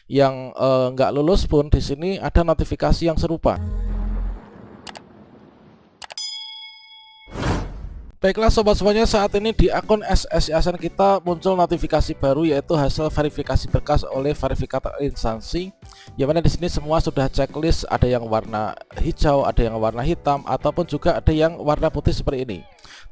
yang nggak lulus pun di sini ada notifikasi yang serupa. Baiklah sobat semuanya, saat ini di akun SSYasn kita muncul notifikasi baru, yaitu hasil verifikasi berkas oleh verifikator instansi. Yang mana di sini semua sudah checklist, ada yang warna hijau, ada yang warna hitam, ataupun juga ada yang warna putih seperti ini.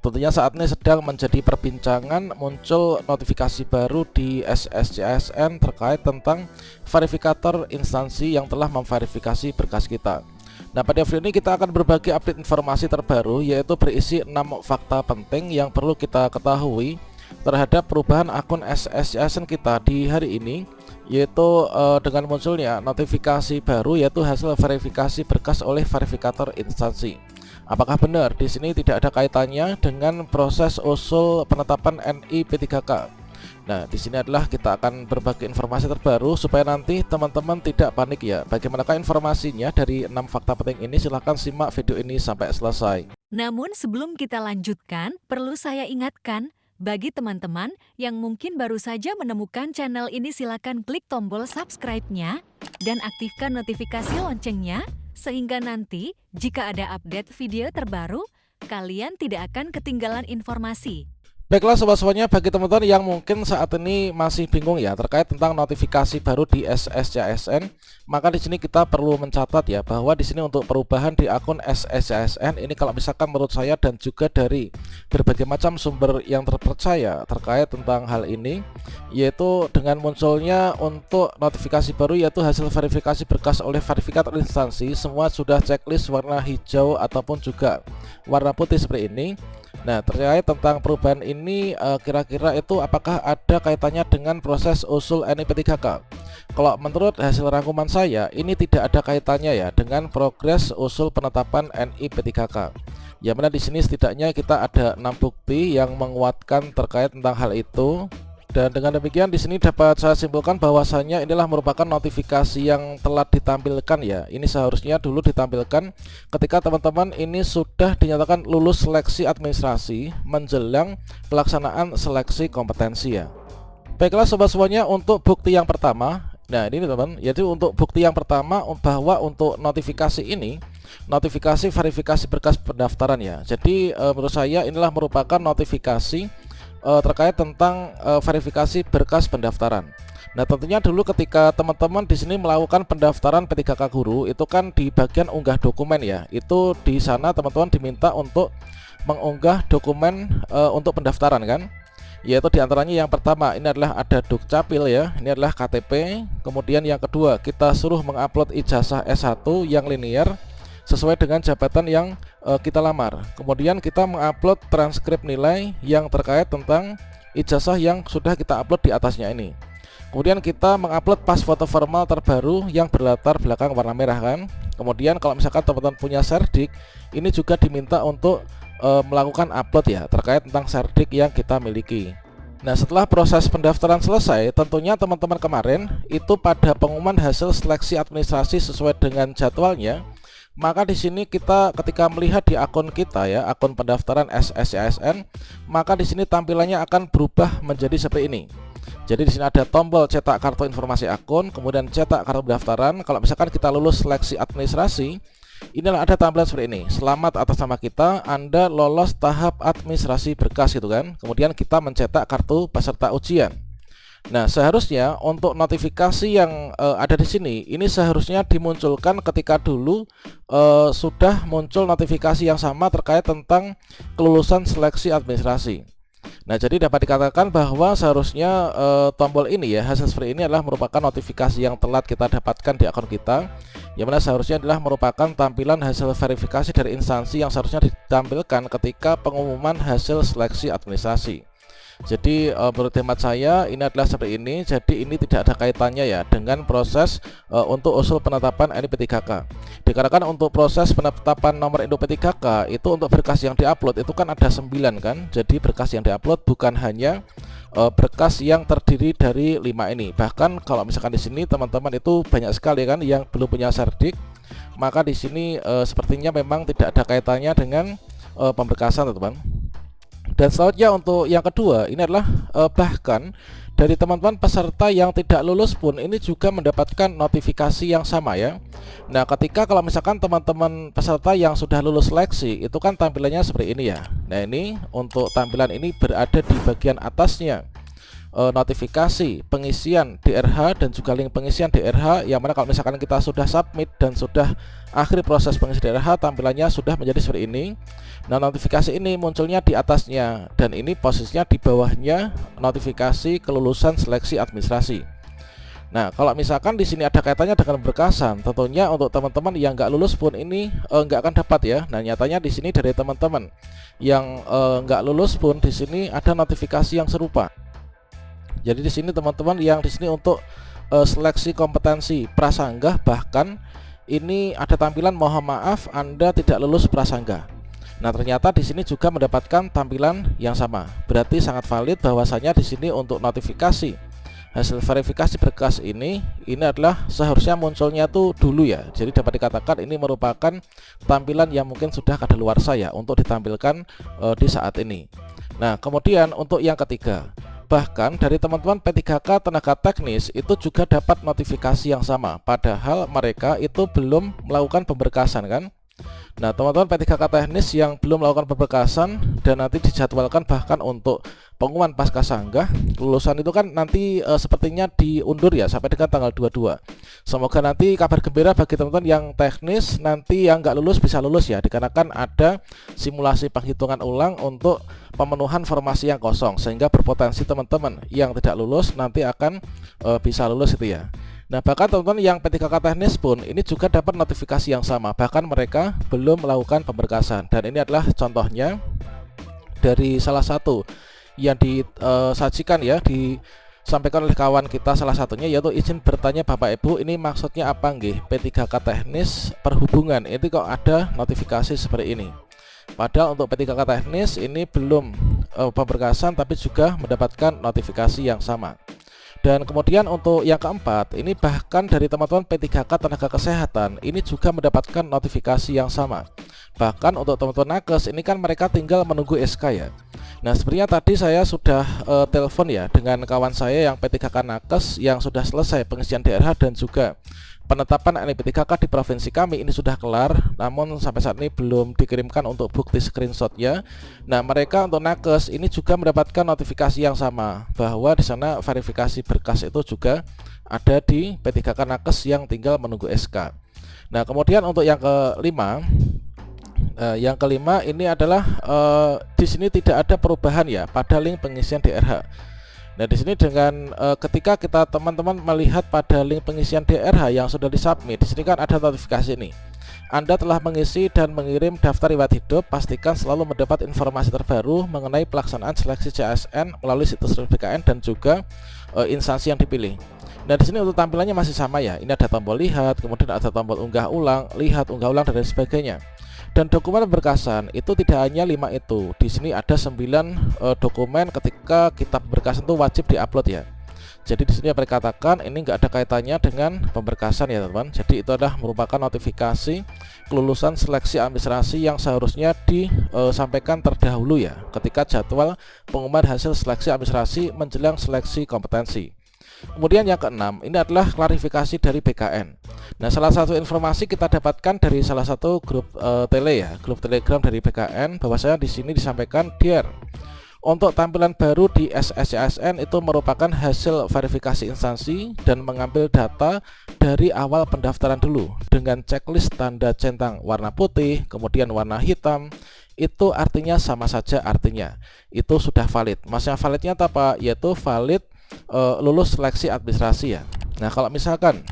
Tentunya saat ini sedang menjadi perbincangan muncul notifikasi baru di SSYasn terkait tentang verifikator instansi yang telah memverifikasi berkas kita. Nah, pada video ini kita akan berbagi update informasi terbaru, yaitu berisi 6 fakta penting yang perlu kita ketahui terhadap perubahan akun SSYasn kita di hari ini, yaitu dengan munculnya notifikasi baru, yaitu hasil verifikasi berkas oleh verifikator instansi. Apakah benar di sini tidak ada kaitannya dengan proses usul penetapan NI P3K? Nah, di sini adalah kita akan berbagi informasi terbaru supaya nanti teman-teman tidak panik ya. Bagaimanakah informasinya dari 6 fakta penting ini? Silahkan simak video ini sampai selesai. Namun sebelum kita lanjutkan, perlu saya ingatkan, bagi teman-teman yang mungkin baru saja menemukan channel ini, silakan klik tombol subscribe-nya dan aktifkan notifikasi loncengnya, sehingga nanti jika ada update video terbaru, kalian tidak akan ketinggalan informasi. Baiklah sobat semuanya, bagi teman-teman yang mungkin saat ini masih bingung ya terkait tentang notifikasi baru di SSYasn, maka di sini kita perlu mencatat ya bahwa di sini untuk perubahan di akun SSYasn ini, kalau misalkan menurut saya dan juga dari berbagai macam sumber yang terpercaya terkait tentang hal ini, yaitu dengan munculnya untuk notifikasi baru yaitu hasil verifikasi berkas oleh verifikator instansi, semua sudah checklist warna hijau ataupun juga warna putih seperti ini. Nah, terkait tentang perubahan ini kira-kira itu apakah ada kaitannya dengan proses usul NI P3K? Kalau menurut hasil rangkuman saya, ini tidak ada kaitannya ya dengan progres usul penetapan NI P3K. Yang mana di sini setidaknya kita ada 6 bukti yang menguatkan terkait tentang hal itu. Dan dengan demikian di sini dapat saya simpulkan bahwasanya inilah merupakan notifikasi yang telah ditampilkan ya. Ini seharusnya dulu ditampilkan ketika teman-teman ini sudah dinyatakan lulus seleksi administrasi menjelang pelaksanaan seleksi kompetensi ya. Baiklah sobat semuanya, untuk bukti yang pertama, nah ini teman-teman, yaitu untuk bukti yang pertama bahwa untuk notifikasi ini, notifikasi verifikasi berkas pendaftaran ya. Jadi menurut saya inilah merupakan notifikasi terkait tentang verifikasi berkas pendaftaran. Nah, tentunya dulu ketika teman-teman di sini melakukan pendaftaran P3K guru, itu kan di bagian unggah dokumen ya. Itu di sana teman-teman diminta untuk mengunggah dokumen untuk pendaftaran kan. Yaitu diantaranya yang pertama ini adalah ada Dukcapil ya, ini adalah KTP. Kemudian yang kedua kita suruh mengupload ijazah S1 yang linear sesuai dengan jabatan yang kita lamar. Kemudian kita mengupload transkrip nilai yang terkait tentang ijazah yang sudah kita upload di atasnya ini. Kemudian kita mengupload pas foto formal terbaru yang berlatar belakang warna merah kan. Kemudian kalau misalkan teman-teman punya serdik, ini juga diminta untuk melakukan upload ya terkait tentang serdik yang kita miliki. Nah, setelah proses pendaftaran selesai, tentunya teman-teman kemarin itu pada pengumuman hasil seleksi administrasi sesuai dengan jadwalnya, maka di sini kita ketika melihat di akun kita ya, akun pendaftaran SSYasn, maka di sini tampilannya akan berubah menjadi seperti ini. Jadi di sini ada tombol cetak kartu informasi akun, kemudian cetak kartu pendaftaran. Kalau misalkan kita lulus seleksi administrasi, inilah ada tampilan seperti ini. Selamat atas nama kita, Anda lolos tahap administrasi berkas gitu kan. Kemudian kita mencetak kartu peserta ujian. Nah, seharusnya untuk notifikasi yang ada di sini, ini seharusnya dimunculkan ketika dulu sudah muncul notifikasi yang sama terkait tentang kelulusan seleksi administrasi. Nah, jadi dapat dikatakan bahwa seharusnya tombol ini ya, hasil seperti ini adalah merupakan notifikasi yang telat kita dapatkan di akun kita, yang mana seharusnya adalah merupakan tampilan hasil verifikasi dari instansi yang seharusnya ditampilkan ketika pengumuman hasil seleksi administrasi. Jadi menurut hemat saya ini adalah seperti ini. Jadi ini tidak ada kaitannya ya dengan proses untuk usul penetapan NI P3K. Dikarenakan untuk proses penetapan nomor induk P3K itu untuk berkas yang diupload itu kan ada 9 kan. Jadi berkas yang diupload bukan hanya berkas yang terdiri dari 5 ini. Bahkan kalau misalkan di sini teman-teman itu banyak sekali kan yang belum punya serdik, maka di sini sepertinya memang tidak ada kaitannya dengan pemberkasan teman-teman. Dan selanjutnya untuk yang kedua ini adalah bahkan dari teman-teman peserta yang tidak lulus pun ini juga mendapatkan notifikasi yang sama ya. Nah, ketika kalau misalkan teman-teman peserta yang sudah lulus seleksi itu kan tampilannya seperti ini ya. Nah, ini untuk tampilan ini berada di bagian atasnya. Notifikasi pengisian DRH dan juga link pengisian DRH, yang mana kalau misalkan kita sudah submit dan sudah akhir proses pengisian DRH, tampilannya sudah menjadi seperti ini. Nah, notifikasi ini munculnya di atasnya dan ini posisinya di bawahnya notifikasi kelulusan seleksi administrasi. Nah, kalau misalkan di sini ada kaitannya dengan berkasan, tentunya untuk teman-teman yang nggak lulus pun ini nggak akan dapat ya. Nah, nyatanya di sini dari teman-teman yang nggak lulus pun di sini ada notifikasi yang serupa. Jadi di sini teman-teman yang di sini untuk seleksi kompetensi prasanggah, bahkan ini ada tampilan mohon maaf Anda tidak lulus prasanggah. Nah, ternyata di sini juga mendapatkan tampilan yang sama. Berarti sangat valid bahwasanya di sini untuk notifikasi hasil verifikasi berkas ini adalah seharusnya munculnya tuh dulu ya. Jadi dapat dikatakan ini merupakan tampilan yang mungkin sudah kadaluarsa ya untuk ditampilkan di saat ini. Nah, kemudian untuk yang ketiga, bahkan dari teman-teman P3K tenaga teknis itu juga dapat notifikasi yang sama, padahal mereka itu belum melakukan pemberkasan kan. Nah, teman-teman P3K teknis yang belum melakukan pemberkasan dan nanti dijadwalkan bahkan untuk pengumuman pasca sanggah kelulusan itu kan nanti sepertinya diundur ya sampai dengan tanggal 22. Semoga nanti kabar gembira bagi teman-teman yang teknis, nanti yang nggak lulus bisa lulus ya, dikarenakan ada simulasi penghitungan ulang untuk pemenuhan formasi yang kosong, sehingga berpotensi teman-teman yang tidak lulus nanti akan bisa lulus itu ya. Nah, bahkan teman-teman yang P3K teknis pun ini juga dapat notifikasi yang sama, bahkan mereka belum melakukan pemberkasan. Dan ini adalah contohnya dari salah satu yang disajikan ya, disampaikan oleh kawan kita, salah satunya yaitu izin bertanya Bapak Ibu, ini maksudnya apa nggih P3K teknis perhubungan ini kok ada notifikasi seperti ini. Padahal untuk P3K teknis ini belum pemberkasan tapi juga mendapatkan notifikasi yang sama. Dan kemudian untuk yang keempat, ini bahkan dari teman-teman P3K tenaga kesehatan ini juga mendapatkan notifikasi yang sama. Bahkan untuk teman-teman nakes ini kan mereka tinggal menunggu SK ya. Nah, sebenarnya tadi saya sudah telepon ya dengan kawan saya yang P3K nakes yang sudah selesai pengisian DRH dan juga penetapan NIP3K di provinsi kami ini sudah kelar, namun sampai saat ini belum dikirimkan untuk bukti screenshotnya. Nah, mereka untuk nakes ini juga mendapatkan notifikasi yang sama bahwa di sana verifikasi berkas itu juga ada di P3K nakes yang tinggal menunggu SK. Nah, kemudian untuk yang kelima, ini adalah di sini tidak ada perubahan ya pada link pengisian DRH. Nah, di sini dengan ketika kita teman-teman melihat pada link pengisian DRH yang sudah disubmit, di sini kan ada notifikasi ini. Anda telah mengisi dan mengirim daftar riwayat hidup, pastikan selalu mendapat informasi terbaru mengenai pelaksanaan seleksi CASN melalui situs BKN dan juga instansi yang dipilih. Nah, di sini untuk tampilannya masih sama ya. Ini ada tombol lihat, kemudian ada tombol unggah ulang, lihat, unggah ulang dan lain sebagainya. Dan dokumen pemberkasan itu tidak hanya 5 itu. Di sini ada 9 dokumen ketika kita pemberkasan itu wajib diupload ya. Jadi di sini apa dikatakan ini nggak ada kaitannya dengan pemberkasan ya teman-teman. Jadi itu adalah merupakan notifikasi kelulusan seleksi administrasi yang seharusnya disampaikan terdahulu ya ketika jadwal pengumuman hasil seleksi administrasi menjelang seleksi kompetensi. Kemudian yang keenam, ini adalah klarifikasi dari BKN. Nah, salah satu informasi kita dapatkan dari salah satu grup grup Telegram dari BKN, bahwasanya di sini disampaikan, "Dear, untuk tampilan baru di SSCASN itu merupakan hasil verifikasi instansi dan mengambil data dari awal pendaftaran dulu dengan checklist tanda centang warna putih, kemudian warna hitam. Itu artinya sama saja artinya. Itu sudah valid. Maksudnya validnya apa? Yaitu valid lulus seleksi administrasi ya. Nah, kalau misalkan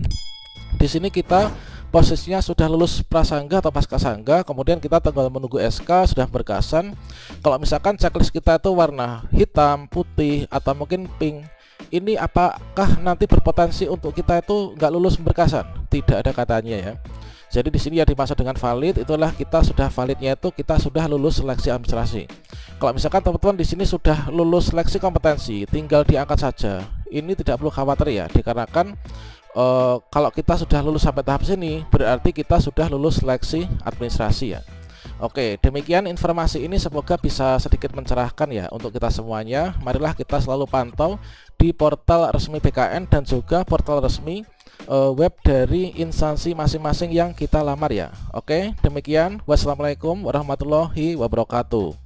di sini kita posisinya sudah lulus prasanggah atau pasca sanggah, kemudian kita tinggal menunggu SK sudah berkasan. Kalau misalkan checklist kita itu warna hitam, putih atau mungkin pink, ini apakah nanti berpotensi untuk kita itu nggak lulus berkasan? Tidak ada katanya ya. Jadi di sini yang dimaksud dengan valid itulah kita sudah validnya itu kita sudah lulus seleksi administrasi. Kalau misalkan teman-teman di sini sudah lulus seleksi kompetensi, tinggal diangkat saja. Ini tidak perlu khawatir ya, dikarenakan kalau kita sudah lulus sampai tahap sini berarti kita sudah lulus seleksi administrasi ya. Oke, demikian informasi ini semoga bisa sedikit mencerahkan ya untuk kita semuanya. Marilah kita selalu pantau di portal resmi BKN dan juga portal resmi web dari instansi masing-masing yang kita lamar ya. Oke, demikian. Wassalamualaikum warahmatullahi wabarakatuh.